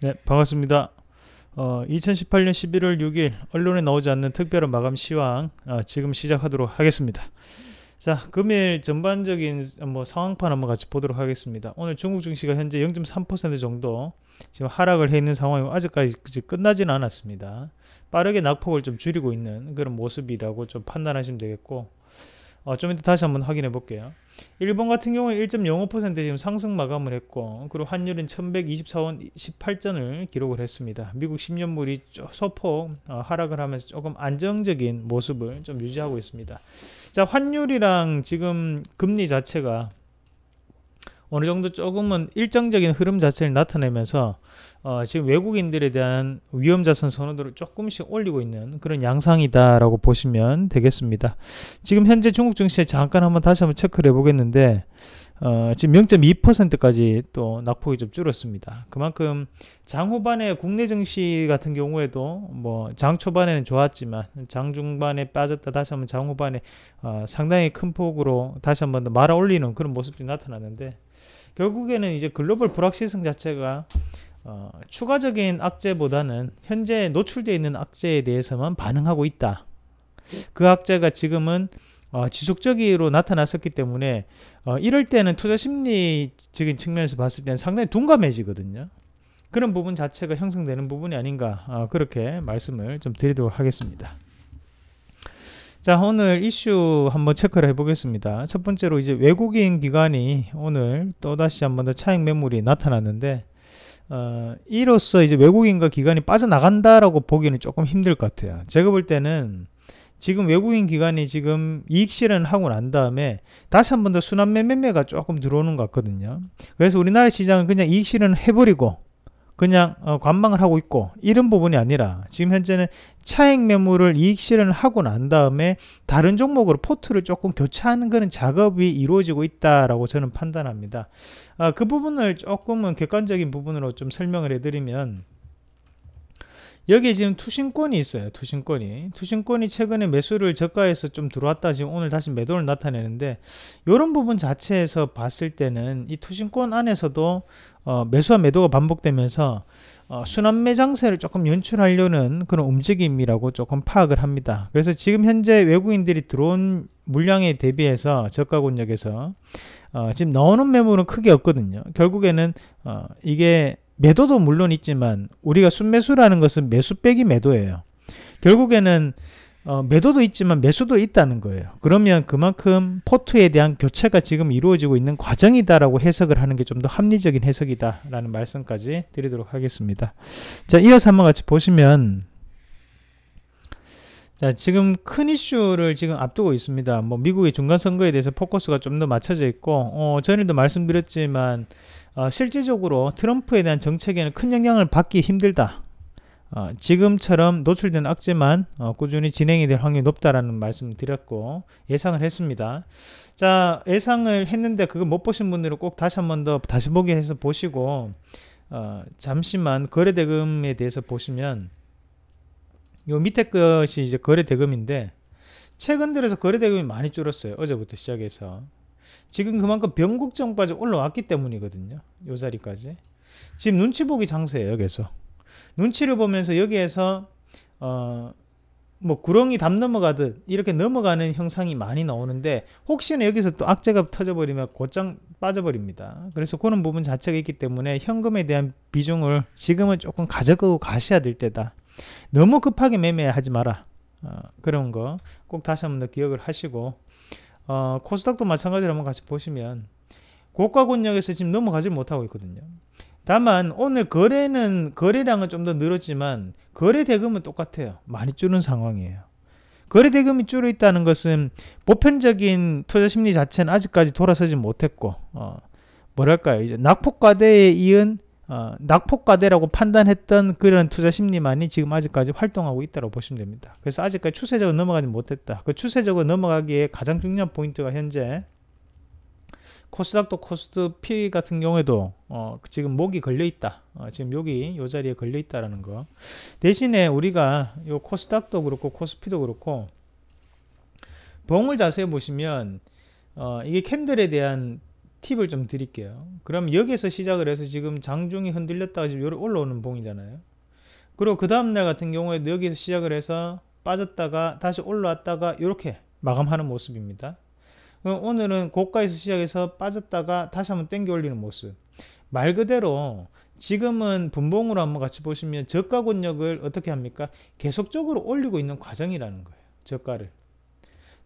네, 반갑습니다. 2018년 11월 6일 언론에 나오지 않는 특별한 마감 시황 지금 시작하도록 하겠습니다. 자, 금일 전반적인 상황판 한번 같이 보도록 하겠습니다. 오늘 중국 증시가 현재 0.3% 정도 지금 하락을 해 있는 상황이고 아직까지 끝나지는 않았습니다. 빠르게 낙폭을 좀 줄이고 있는 그런 모습이라고 좀 판단하시면 되겠고, 좀 이따 다시 한번 확인해 볼게요. 일본 같은 경우에 1.05% 지금 상승 마감을 했고, 그리고 환율은 1124원 18전을 기록을 했습니다. 미국 10년물이 소폭 하락을 하면서 조금 안정적인 모습을 좀 유지하고 있습니다. 자, 환율이랑 지금 금리 자체가 어느 정도 조금은 일정적인 흐름 자체를 나타내면서 지금 외국인들에 대한 위험자산 선호도를 조금씩 올리고 있는 그런 양상이다라고 보시면 되겠습니다. 지금 현재 중국 증시에 잠깐 다시 한번 체크를 해보겠는데 지금 0.2%까지 또 낙폭이 좀 줄었습니다. 그만큼 장 후반에 국내 증시 같은 경우에도 장 초반에는 좋았지만 장 중반에 빠졌다 다시 한번 장 후반에 상당히 큰 폭으로 다시 한번 더 말아 올리는 그런 모습이 나타났는데, 결국에는 이제 글로벌 불확실성 자체가 추가적인 악재보다는 현재 노출되어 있는 악재에 대해서만 반응하고 있다. 그 악재가 지금은 지속적으로 나타났었기 때문에 이럴 때는 투자 심리적인 측면에서 봤을 때는 상당히 둔감해지거든요. 그런 부분 자체가 형성되는 부분이 아닌가, 그렇게 말씀을 좀 드리도록 하겠습니다. 자, 오늘 이슈 한번 체크를 해보겠습니다. 첫 번째로 이제 외국인 기관이 오늘 또다시 한번 더 차익 매물이 나타났는데, 이로써 이제 외국인과 기관이 빠져나간다라고 보기는 조금 힘들 것 같아요. 제가 볼 때는 지금 외국인 기관이 지금 이익 실현하고 난 다음에 다시 한번 더 순환매 매매가 조금 들어오는 것 같거든요. 그래서 우리나라 시장은 그냥 이익 실현을 해버리고 그냥 관망을 하고 있고 이런 부분이 아니라 지금 현재는 차익 매물을 이익 실현을 하고 난 다음에 다른 종목으로 포트를 조금 교체하는 그런 작업이 이루어지고 있다라고 저는 판단합니다. 그 부분을 조금은 객관적인 부분으로 좀 설명을 해드리면, 여기에 지금 투신권이 있어요. 투신권이 최근에 매수를 저가에서 좀 들어왔다 지금 오늘 다시 매도를 나타내는데, 이런 부분 자체에서 봤을 때는 이 투신권 안에서도 매수와 매도가 반복되면서 순환매 장세를 조금 연출하려는 그런 움직임이라고 조금 파악을 합니다. 그래서 지금 현재 외국인들이 들어온 물량에 대비해서 저가권역에서 지금 나오는 매물은 크게 없거든요. 결국에는 이게 매도도 물론 있지만 우리가 순매수라는 것은 매수 빼기 매도예요. 결국에는 매도도 있지만 매수도 있다는 거예요. 그러면 그만큼 포트에 대한 교체가 지금 이루어지고 있는 과정이다라고 해석을 하는 게 좀 더 합리적인 해석이다라는 말씀까지 드리도록 하겠습니다. 자, 이어서 한번 같이 보시면, 자, 지금 큰 이슈를 지금 앞두고 있습니다. 미국의 중간선거에 대해서 포커스가 좀 더 맞춰져 있고, 전에도 말씀드렸지만 실질적으로 트럼프에 대한 정책에는 큰 영향을 받기 힘들다. 지금처럼 노출된 악재만 꾸준히 진행이 될 확률이 높다라는 말씀을 드렸고 예상을 했습니다. 자, 예상을 했는데 그거 못 보신 분들은 꼭 다시 한번 더 다시 보기 해서 보시고, 잠시만 거래대금에 대해서 보시면, 요 밑에 것이 이제 거래대금인데 최근 들어서 거래대금이 많이 줄었어요. 어제부터 시작해서 지금 그만큼 변곡점까지 올라왔기 때문이거든요. 요 자리까지 지금 눈치 보기 장세예요. 계속 눈치를 보면서 여기에서 구렁이 담 넘어가듯 이렇게 넘어가는 형상이 많이 나오는데, 혹시나 여기서 또 악재가 터져버리면 곧장 빠져버립니다. 그래서 그런 부분 자체가 있기 때문에 현금에 대한 비중을 지금은 조금 가져가고 가셔야 될 때다. 너무 급하게 매매하지 마라. 그런 거 꼭 다시 한번 더 기억을 하시고, 코스닥도 마찬가지로 한번 같이 보시면 고가 권역에서 지금 넘어가지 못하고 있거든요. 다만 오늘 거래량은 좀 더 늘었지만 거래 대금은 똑같아요. 많이 줄은 상황이에요. 거래 대금이 줄어 있다는 것은 보편적인 투자 심리 자체는 아직까지 돌아서지 못했고, 뭐랄까요, 이제 낙폭과대에 이은 낙폭과대라고 판단했던 그런 투자 심리만이 지금 아직까지 활동하고 있다고 보시면 됩니다. 그래서 아직까지 추세적으로 넘어가지 못했다. 그 추세적으로 넘어가기에 가장 중요한 포인트가 현재 코스닥도 코스피 같은 경우에도 지금 목이 걸려 있다. 지금 여기 요 자리에 걸려 있다라는 거. 대신에 우리가 요 코스닥도 그렇고 코스피도 그렇고 봉을 자세히 보시면 이게 캔들에 대한 팁을 좀 드릴게요. 그럼 여기에서 시작을 해서 지금 장중이 흔들렸다가 지금 올라오는 봉이잖아요. 그리고 그 다음날 같은 경우에도 여기서 시작을 해서 빠졌다가 다시 올라왔다가 이렇게 마감하는 모습입니다. 오늘은 고가에서 시작해서 빠졌다가 다시 한번 땡겨 올리는 모습. 말 그대로 지금은 분봉으로 한번 같이 보시면 저가 권역을 어떻게 합니까? 계속적으로 올리고 있는 과정이라는 거예요.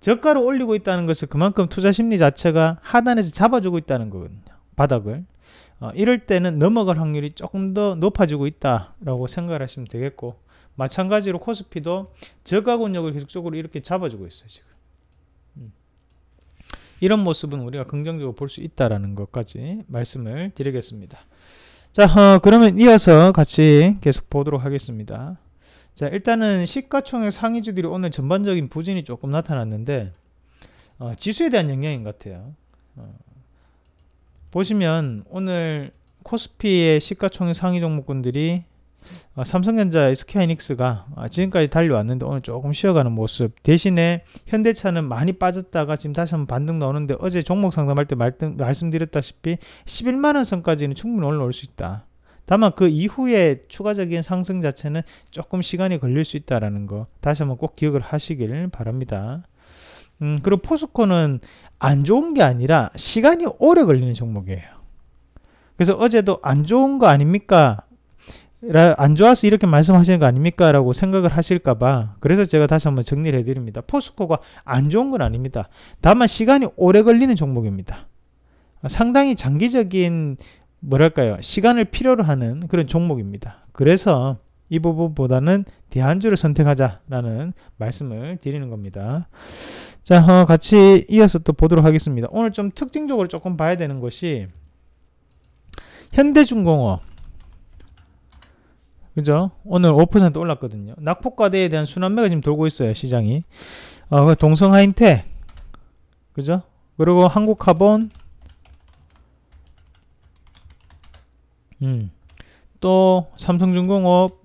저가를 올리고 있다는 것은 그만큼 투자 심리 자체가 하단에서 잡아주고 있다는 거거든요. 바닥을. 이럴 때는 넘어갈 확률이 조금 더 높아지고 있다라고 생각을 하시면 되겠고, 마찬가지로 코스피도 저가 권역을 계속적으로 이렇게 잡아주고 있어요. 지금 이런 모습은 우리가 긍정적으로 볼 수 있다라는 것까지 말씀을 드리겠습니다. 자, 그러면 이어서 같이 계속 보도록 하겠습니다. 자, 일단은 시가총액 상위주들이 오늘 전반적인 부진이 조금 나타났는데 지수에 대한 영향인 것 같아요. 보시면 오늘 코스피의 시가총액 상위 종목군들이 삼성전자, SK하이닉스가 지금까지 달려왔는데 오늘 조금 쉬어가는 모습. 대신에 현대차는 많이 빠졌다가 지금 다시 한번 반등 나오는데, 어제 종목 상담할 때 말씀드렸다시피 11만원 선까지는 충분히 올라올 수 있다. 다만 그 이후에 추가적인 상승 자체는 조금 시간이 걸릴 수 있다는 거 다시 한번 꼭 기억을 하시길 바랍니다. 그리고 포스코는 안 좋은 게 아니라 시간이 오래 걸리는 종목이에요. 그래서 어제도 안 좋은 거 아닙니까? 안 좋아서 이렇게 말씀하시는 거 아닙니까? 라고 생각을 하실까봐, 그래서 제가 다시 한번 정리를 해드립니다. 포스코가 안 좋은 건 아닙니다. 다만 시간이 오래 걸리는 종목입니다. 상당히 장기적인 뭐랄까요, 시간을 필요로 하는 그런 종목입니다. 그래서 이 부분보다는 대안주를 선택하자라는 말씀을 드리는 겁니다. 자, 같이 이어서 또 보도록 하겠습니다. 오늘 좀 특징적으로 조금 봐야 되는 것이 현대중공업, 그죠? 오늘 5% 올랐거든요. 낙폭과대에 대한 순환매가 지금 돌고 있어요, 시장이. 동성하인텍, 그죠? 그리고 한국카본, 또 삼성중공업,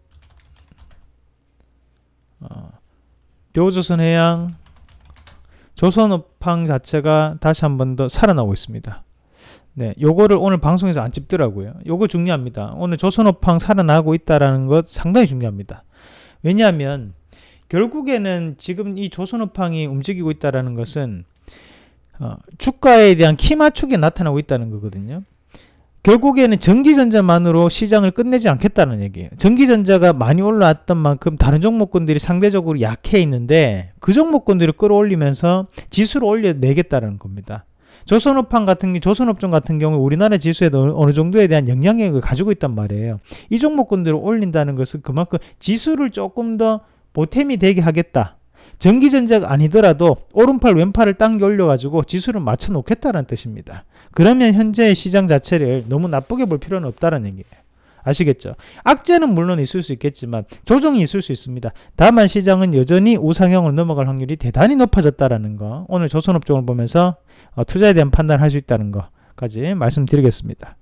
대우조선해양, 조선업황 자체가 다시 한 번 더 살아나고 있습니다. 네, 요거를 오늘 방송에서 안 짚더라고요. 요거 중요합니다. 오늘 조선업황 살아나고 있다라는 것 상당히 중요합니다. 왜냐하면 결국에는 지금 이 조선업황이 움직이고 있다라는 것은 주가에 대한 키 맞추기에 나타나고 있다는 거거든요. 결국에는 전기전자만으로 시장을 끝내지 않겠다는 얘기예요. 전기전자가 많이 올라왔던 만큼 다른 종목군들이 상대적으로 약해 있는데 그 종목군들을 끌어올리면서 지수를 올려내겠다는 겁니다. 조선업종 같은 경우 우리나라 지수에도 어느 정도에 대한 영향력을 가지고 있단 말이에요. 이 종목군들을 올린다는 것은 그만큼 지수를 조금 더 보탬이 되게 하겠다. 전기전자가 아니더라도 오른팔 왼팔을 당겨 올려가지고 지수를 맞춰 놓겠다는 뜻입니다. 그러면 현재의 시장 자체를 너무 나쁘게 볼 필요는 없다는 얘기예요. 아시겠죠? 악재는 물론 있을 수 있겠지만 조정이 있을 수 있습니다. 다만 시장은 여전히 우상향으로 넘어갈 확률이 대단히 높아졌다는 거, 오늘 조선업종을 보면서 투자에 대한 판단을 할 수 있다는 것까지 말씀드리겠습니다.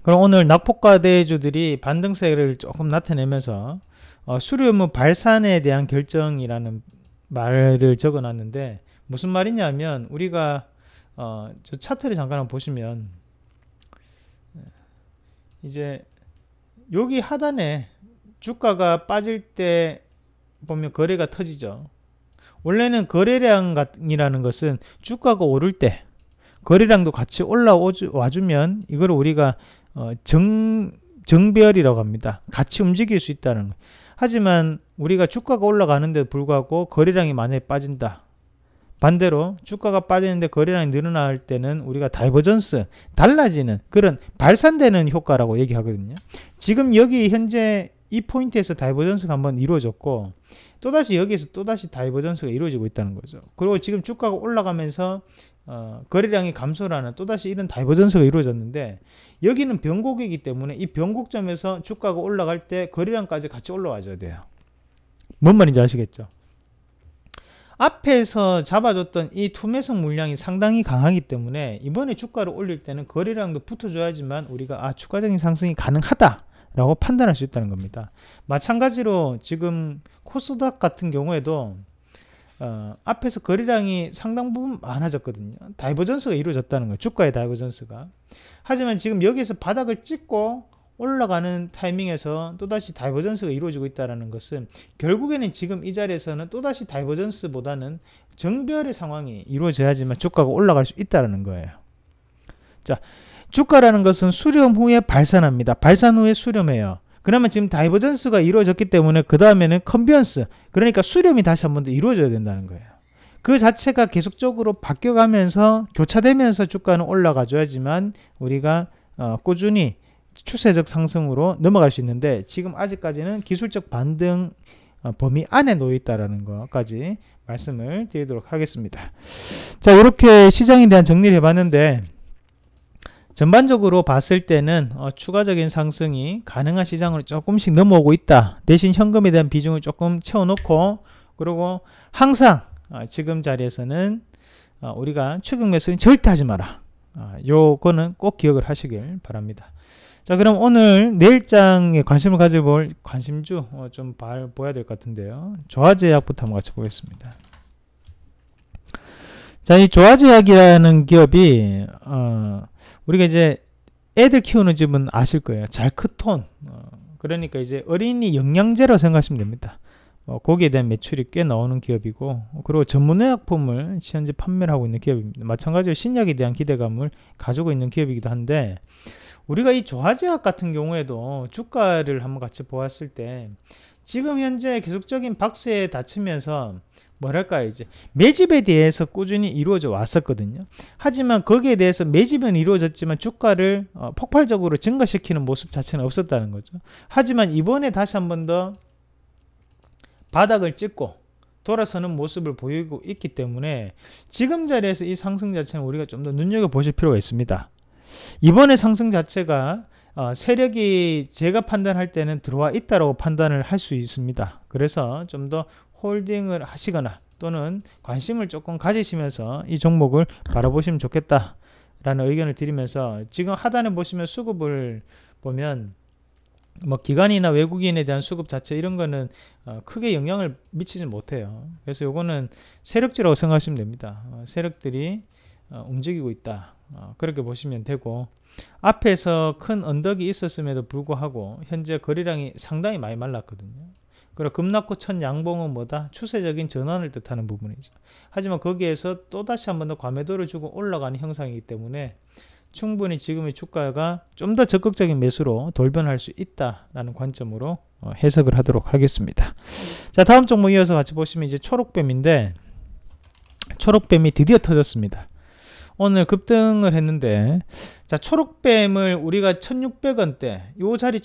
그럼 오늘 낙폭과대주들이 반등세를 조금 나타내면서 수료 의무 발산에 대한 결정이라는 말을 적어놨는데, 무슨 말이냐면 우리가 저 차트를 잠깐 한번 보시면 이제 여기 하단에 주가가 빠질 때 보면 거래가 터지죠. 원래는 거래량이라는 것은 주가가 오를 때 거래량도 같이 올라와주면 이걸 우리가 정별이라고 합니다. 같이 움직일 수 있다는 거. 하지만 우리가 주가가 올라가는데도 불구하고 거래량이 만약에 빠진다. 반대로 주가가 빠지는데 거래량이 늘어날 때는 우리가 다이버전스, 달라지는 그런 발산되는 효과라고 얘기하거든요. 지금 여기 현재 이 포인트에서 다이버전스가 한번 이루어졌고, 또다시 여기에서 또다시 다이버전스가 이루어지고 있다는 거죠. 그리고 지금 주가가 올라가면서 거래량이 감소를 하는 또다시 이런 다이버전스가 이루어졌는데, 여기는 변곡이기 때문에 이 변곡점에서 주가가 올라갈 때 거래량까지 같이 올라와줘야 돼요. 뭔 말인지 아시겠죠? 앞에서 잡아줬던 이 투매성 물량이 상당히 강하기 때문에 이번에 주가를 올릴 때는 거래량도 붙어줘야지만 우리가 추가적인 상승이 가능하다 라고 판단할 수 있다는 겁니다. 마찬가지로 지금 코스닥 같은 경우에도 앞에서 거래량이 상당 부분 많아졌거든요. 다이버전스가 이루어졌다는 거예요. 주가의 다이버전스가. 하지만 지금 여기서 바닥을 찍고 올라가는 타이밍에서 또다시 다이버전스가 이루어지고 있다는 것은 결국에는 지금 이 자리에서는 또다시 다이버전스보다는 정별의 상황이 이루어져야지만 주가가 올라갈 수 있다는 거예요. 자, 주가라는 것은 수렴 후에 발산합니다. 발산 후에 수렴해요. 그러면 지금 다이버전스가 이루어졌기 때문에 그 다음에는 컨비언스, 그러니까 수렴이 다시 한 번 더 이루어져야 된다는 거예요. 그 자체가 계속적으로 바뀌어가면서 교차되면서 주가는 올라가줘야지만 우리가 꾸준히 추세적 상승으로 넘어갈 수 있는데 지금 아직까지는 기술적 반등 범위 안에 놓여 있다는 것까지 말씀을 드리도록 하겠습니다. 자, 이렇게 시장에 대한 정리를 해봤는데 전반적으로 봤을 때는 추가적인 상승이 가능한 시장으로 조금씩 넘어오고 있다. 대신 현금에 대한 비중을 조금 채워놓고 그리고 항상 지금 자리에서는 우리가 추격 매수는 절대 하지 마라. 요거는 꼭 기억을 하시길 바랍니다. 자, 그럼 오늘 내일장에 관심을 가져볼 관심주 좀 보야 될 것 같은데요. 조화제약부터 한번 같이 보겠습니다. 자, 이 조화제약이라는 기업이 우리가 이제 애들 키우는 집은 아실 거예요. 잘크톤. 그러니까 이제 어린이 영양제라고 생각하시면 됩니다. 거기에 대한 매출이 꽤 나오는 기업이고 그리고 전문의약품을 현재 판매를 하고 있는 기업입니다. 마찬가지로 신약에 대한 기대감을 가지고 있는 기업이기도 한데 우리가 이 조화제약 같은 경우에도 주가를 한번 같이 보았을 때 지금 현재 계속적인 박스에 닫히면서 뭐랄까요, 이제 매집에 대해서 꾸준히 이루어져 왔었거든요. 하지만 거기에 대해서 매집은 이루어졌지만 주가를 폭발적으로 증가시키는 모습 자체는 없었다는 거죠. 하지만 이번에 다시 한 번 더 바닥을 찍고 돌아서는 모습을 보이고 있기 때문에 지금 자리에서 이 상승 자체는 우리가 좀 더 눈여겨보실 필요가 있습니다. 이번에 상승 자체가 세력이 제가 판단할 때는 들어와 있다고 판단을 할 수 있습니다. 그래서 좀 더 홀딩을 하시거나 또는 관심을 조금 가지시면서 이 종목을 바라보시면 좋겠다라는 의견을 드리면서 지금 하단에 보시면 수급을 보면 뭐 기관이나 외국인에 대한 수급 자체 이런 거는 크게 영향을 미치지 못해요. 그래서 요거는 세력주라고 생각하시면 됩니다. 세력들이 움직이고 있다. 그렇게 보시면 되고 앞에서 큰 언덕이 있었음에도 불구하고 현재 거래량이 상당히 많이 말랐거든요. 그리고 급락후 첫 양봉은 뭐다? 추세적인 전환을 뜻하는 부분이죠. 하지만 거기에서 또다시 한 번 더 과매도를 주고 올라가는 형상이기 때문에 충분히 지금의 주가가 좀 더 적극적인 매수로 돌변할 수 있다라는 관점으로 해석을 하도록 하겠습니다. 자, 다음 종목 이어서 같이 보시면 이제 초록뱀인데 초록뱀이 드디어 터졌습니다. 오늘 급등을 했는데 자, 초록뱀을 우리가 1600원대 요 자리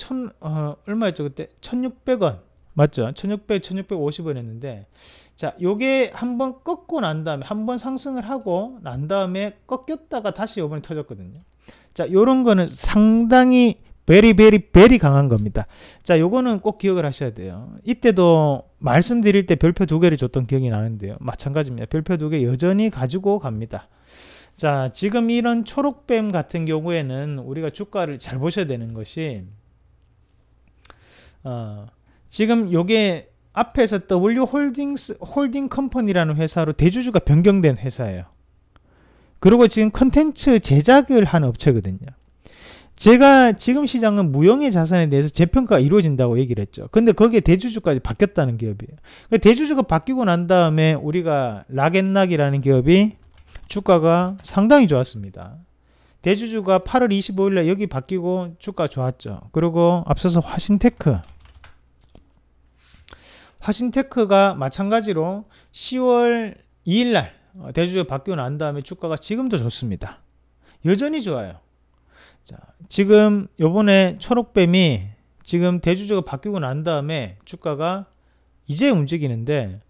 얼마였죠 그때? 1600원 맞죠? 1600, 1650원 했는데 자, 요게 한번 꺾고 난 다음에 한번 상승을 하고 난 다음에 꺾였다가 다시 요번에 터졌거든요. 자, 요런 거는 상당히 베리 강한 겁니다. 자, 요거는 꼭 기억을 하셔야 돼요. 이때도 말씀드릴 때 별표 2개를 줬던 기억이 나는데요. 마찬가지입니다. 별표 2개 여전히 가지고 갑니다. 자, 지금 이런 초록뱀 같은 경우에는 우리가 주가를 잘 보셔야 되는 것이 지금 요게 앞에서 W 홀딩 컴퍼니라는 회사로 대주주가 변경된 회사예요. 그리고 지금 컨텐츠 제작을 하는 업체거든요. 제가 지금 시장은 무형의 자산에 대해서 재평가가 이루어진다고 얘기를 했죠. 근데 거기에 대주주까지 바뀌었다는 기업이에요. 대주주가 바뀌고 난 다음에 우리가 락앤락이라는 기업이 주가가 상당히 좋았습니다. 대주주가 8월 25일날 여기 바뀌고 주가 좋았죠. 그리고 앞서서 화신테크가 마찬가지로 10월 2일날 대주주가 바뀌고 난 다음에 주가가 지금도 좋습니다. 여전히 좋아요. 자, 지금 요번에 초록뱀이 지금 대주주가 바뀌고 난 다음에 주가가 이제 움직이는데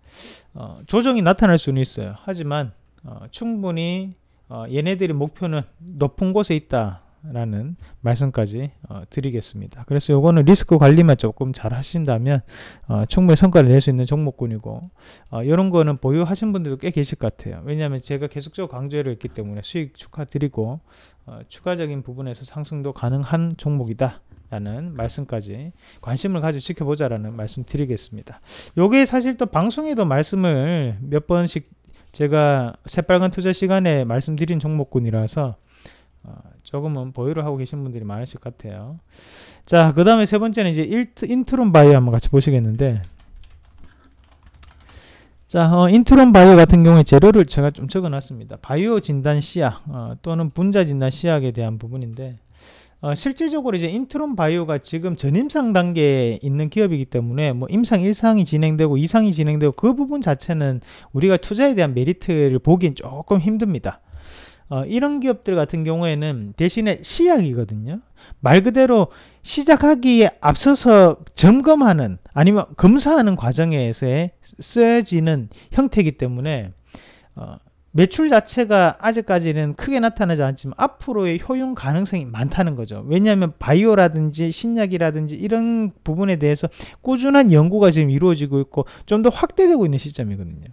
조정이 나타날 수는 있어요. 하지만 충분히 얘네들의 목표는 높은 곳에 있다라는 말씀까지 드리겠습니다. 그래서 요거는 리스크 관리만 조금 잘 하신다면 충분히 성과를 낼 수 있는 종목군이고 이런 거는 보유하신 분들도 꽤 계실 것 같아요. 왜냐하면 제가 계속적으로 강조를 했기 때문에 수익 축하드리고 추가적인 부분에서 상승도 가능한 종목이다 라는 말씀까지 관심을 가지고 지켜보자라는 말씀 드리겠습니다. 요게 사실 또 방송에도 말씀을 몇 번씩 제가 새빨간 투자 시간에 말씀드린 종목군이라서 조금은 보유를 하고 계신 분들이 많으실 것 같아요. 자, 그 다음에 세 번째는 이제 인트론 바이오 한번 같이 보시겠는데, 자, 인트론 바이오 같은 경우에 재료를 제가 좀 적어 놨습니다. 바이오 진단 시약 또는 분자 진단 시약에 대한 부분인데, 실질적으로 이제 인트론 바이오가 지금 전임상 단계에 있는 기업이기 때문에 뭐 임상 1상이 진행되고 2상이 진행되고 그 부분 자체는 우리가 투자에 대한 메리트를 보기엔 조금 힘듭니다. 이런 기업들 같은 경우에는 대신에 시약이거든요. 말 그대로 시작하기에 앞서서 점검하는 아니면 검사하는 과정에서 쓰여지는 형태이기 때문에 매출 자체가 아직까지는 크게 나타나지 않지만 앞으로의 효용 가능성이 많다는 거죠. 왜냐하면 바이오라든지 신약이라든지 이런 부분에 대해서 꾸준한 연구가 지금 이루어지고 있고 좀 더 확대되고 있는 시점이거든요.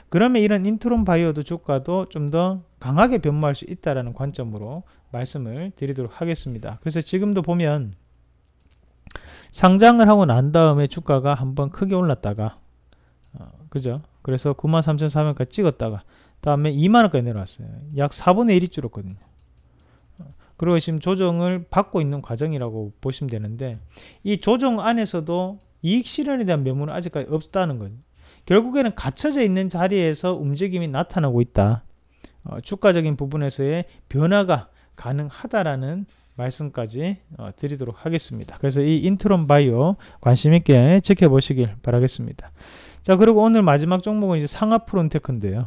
그러면 이런 인트론 바이오도 주가도 좀 더 강하게 변모할 수 있다는 관점으로 말씀을 드리도록 하겠습니다. 그래서 지금도 보면 상장을 하고 난 다음에 주가가 한번 크게 올랐다가 그죠? 그래서 93,400원까지 찍었다가 다음에 2만원까지 내려왔어요. 약 4분의 1이 줄었거든요. 그리고 지금 조정을 받고 있는 과정이라고 보시면 되는데, 이 조정 안에서도 이익 실현에 대한 매물은 아직까지 없다는 거죠. 결국에는 갇혀져 있는 자리에서 움직임이 나타나고 있다. 주가적인 부분에서의 변화가 가능하다라는 말씀까지 드리도록 하겠습니다. 그래서 이 인트론 바이오 관심 있게 지켜보시길 바라겠습니다. 자, 그리고 오늘 마지막 종목은 이제 상하프론테크인데요.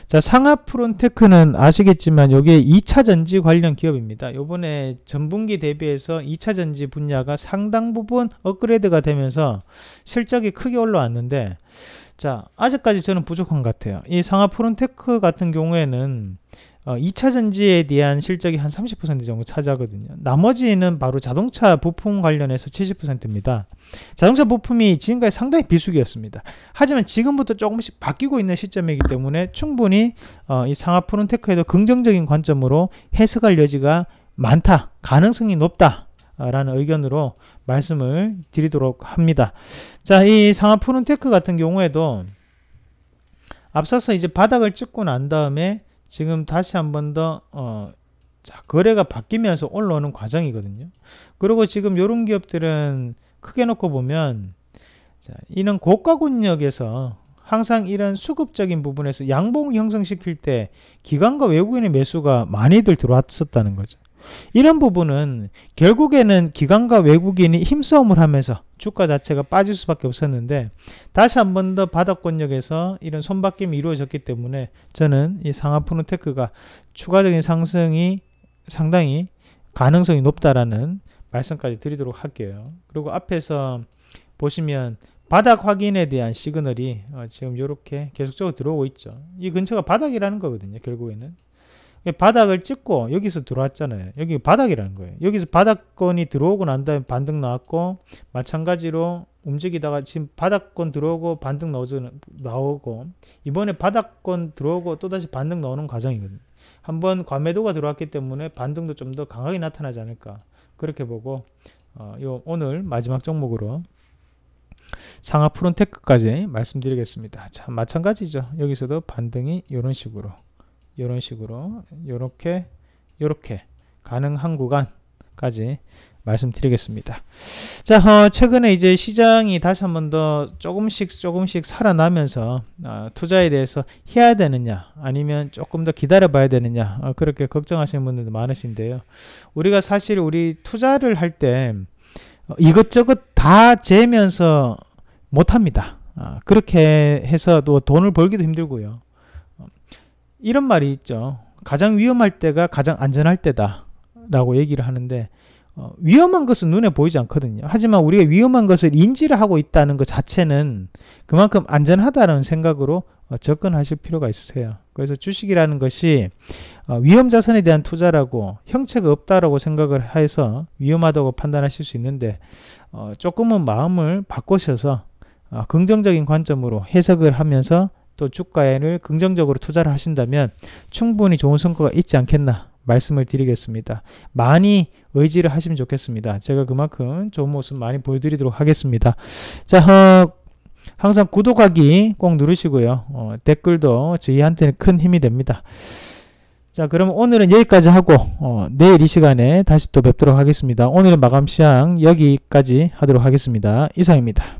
자, 상하프론테크는 아시겠지만 이게 2차 전지 관련 기업입니다. 요번에 전분기 대비해서 2차 전지 분야가 상당 부분 업그레이드가 되면서 실적이 크게 올라왔는데, 자, 아직까지 저는 부족한 것 같아요. 이 상하프론테크 같은 경우에는 2차 전지에 대한 실적이 한 30% 정도 차지하거든요. 나머지는 바로 자동차 부품 관련해서 70%입니다. 자동차 부품이 지금까지 상당히 비수기였습니다. 하지만 지금부터 조금씩 바뀌고 있는 시점이기 때문에 충분히 이 상하프론테크에도 긍정적인 관점으로 해석할 여지가 많다, 가능성이 높다 라는 의견으로 말씀을 드리도록 합니다. 자, 이 상하프론테크 같은 경우에도 앞서서 이제 바닥을 찍고 난 다음에 지금 다시 한 번 더 거래가 바뀌면서 올라오는 과정이거든요. 그리고 지금 이런 기업들은 크게 놓고 보면, 자, 이런 고가군역에서 항상 이런 수급적인 부분에서 양봉을 형성시킬 때 기관과 외국인의 매수가 많이들 들어왔었다는 거죠. 이런 부분은 결국에는 기관과 외국인이 힘싸움을 하면서 주가 자체가 빠질 수밖에 없었는데, 다시 한 번 더 바닥권역에서 이런 손바뀜이 이루어졌기 때문에 저는 이 상하프론테크가 추가적인 상승이 상당히 가능성이 높다라는 말씀까지 드리도록 할게요. 그리고 앞에서 보시면 바닥 확인에 대한 시그널이 지금 이렇게 계속적으로 들어오고 있죠. 이 근처가 바닥이라는 거거든요. 결국에는 바닥을 찍고 여기서 들어왔잖아요. 여기 바닥이라는 거예요. 여기서 바닥권이 들어오고 난 다음에 반등 나왔고, 마찬가지로 움직이다가 지금 바닥권 들어오고 반등 나오고, 이번에 바닥권 들어오고 또다시 반등 나오는 과정이거든요. 한번 과매도가 들어왔기 때문에 반등도 좀 더 강하게 나타나지 않을까, 그렇게 보고 오늘 마지막 종목으로 상하프론테크까지 말씀드리겠습니다. 자, 마찬가지죠. 여기서도 반등이 이런 식으로 요렇게 가능한 구간까지 말씀드리겠습니다. 자, 최근에 이제 시장이 다시 한번 더 조금씩 살아나면서 투자에 대해서 해야 되느냐 아니면 조금 더 기다려 봐야 되느냐 그렇게 걱정하시는 분들도 많으신데요. 우리가 사실 우리 투자를 할 때 이것저것 다 재면서 못합니다. 그렇게 해서 또 돈을 벌기도 힘들고요. 이런 말이 있죠. 가장 위험할 때가 가장 안전할 때다 라고 얘기를 하는데, 위험한 것은 눈에 보이지 않거든요. 하지만 우리가 위험한 것을 인지를 하고 있다는 것 자체는 그만큼 안전하다는 생각으로 접근하실 필요가 있으세요. 그래서 주식이라는 것이 위험자산에 대한 투자라고 형체가 없다라고 생각을 해서 위험하다고 판단하실 수 있는데, 조금은 마음을 바꾸셔서 긍정적인 관점으로 해석을 하면서 또 주가를 긍정적으로 투자를 하신다면 충분히 좋은 성과가 있지 않겠나 말씀을 드리겠습니다. 많이 의지를 하시면 좋겠습니다. 제가 그만큼 좋은 모습 많이 보여드리도록 하겠습니다. 자, 항상 구독하기 꼭 누르시고요. 댓글도 저희한테는 큰 힘이 됩니다. 자, 그럼 오늘은 여기까지 하고 내일 이 시간에 다시 또 뵙도록 하겠습니다. 오늘의 마감 시황 여기까지 하도록 하겠습니다. 이상입니다.